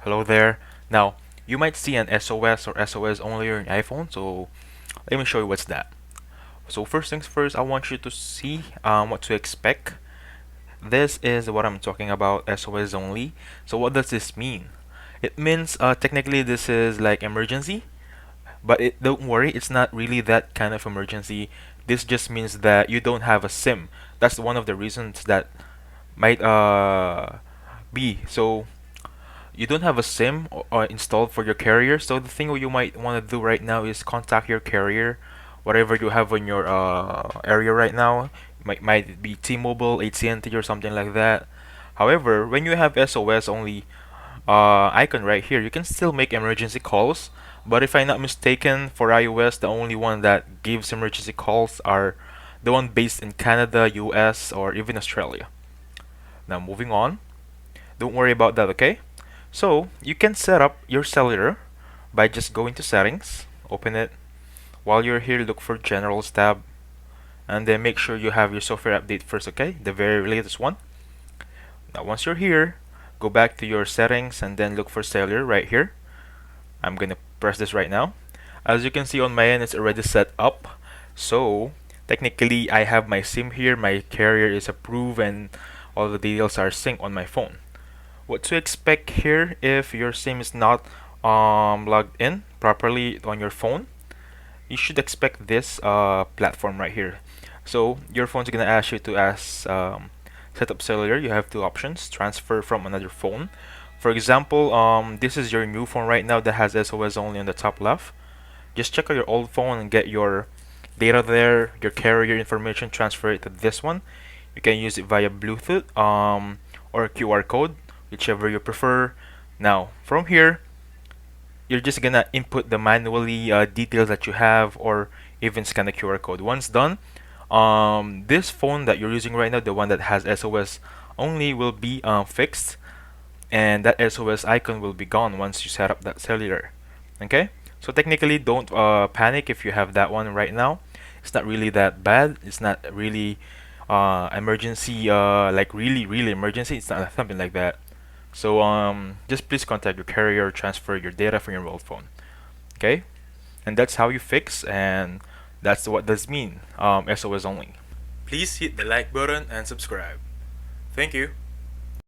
Hello there. Now, you might see an SOS or SOS only on your iPhone, so let me show you what's that. So first things first, I want you to see what to expect. This is what I'm talking about, SOS only. So what does this mean? It means technically this is like emergency, but don't worry, it's not really that kind of emergency. This just means that you don't have a SIM. That's one of the reasons that might be. So you don't have a SIM installed for your carrier, so the thing you might want to do right now is contact your carrier, whatever you have in your area right now. Might be T-Mobile, AT&T, or something like that. However, when you have SOS only icon right here, you can still make emergency calls. But if I'm not mistaken, for iOS, the only one that gives emergency calls are the one based in Canada, US, or even Australia. Now moving on. Don't worry about that, okay? So you can set up your cellular by just going to settings, open it. While you're here, look for Generals tab, and then make sure you have your software update first, okay? The very latest one. Now once you're here, go back to your settings and then look for cellular right here. I'm gonna press this right now. As you can see on my end, it's already set up. So technically I have my SIM here, my carrier is approved, and all the details are synced on my phone. What to expect here if your SIM is not logged in properly on your phone? You should expect this platform right here. So your phone's gonna ask you to set up cellular. You have two options: transfer from another phone. For example, this is your new phone right now that has SOS only on the top left. Just check out your old phone and get your data there, your carrier information, transfer it to this one. You can use it via Bluetooth or QR code, whichever you prefer. Now, from here, you're just gonna input the manually details that you have, or even scan the QR code. Once done, this phone that you're using right now, the one that has SOS only, will be fixed, and that SOS icon will be gone once you set up that cellular. Okay, so technically don't panic if you have that one right now. It's not really that bad. It's not really emergency, like really emergency. It's not something like that. So just please contact your carrier or transfer your data from your old phone. Okay, and that's how you fix, and that's what does mean SOS only. Please hit the like button and subscribe. Thank you.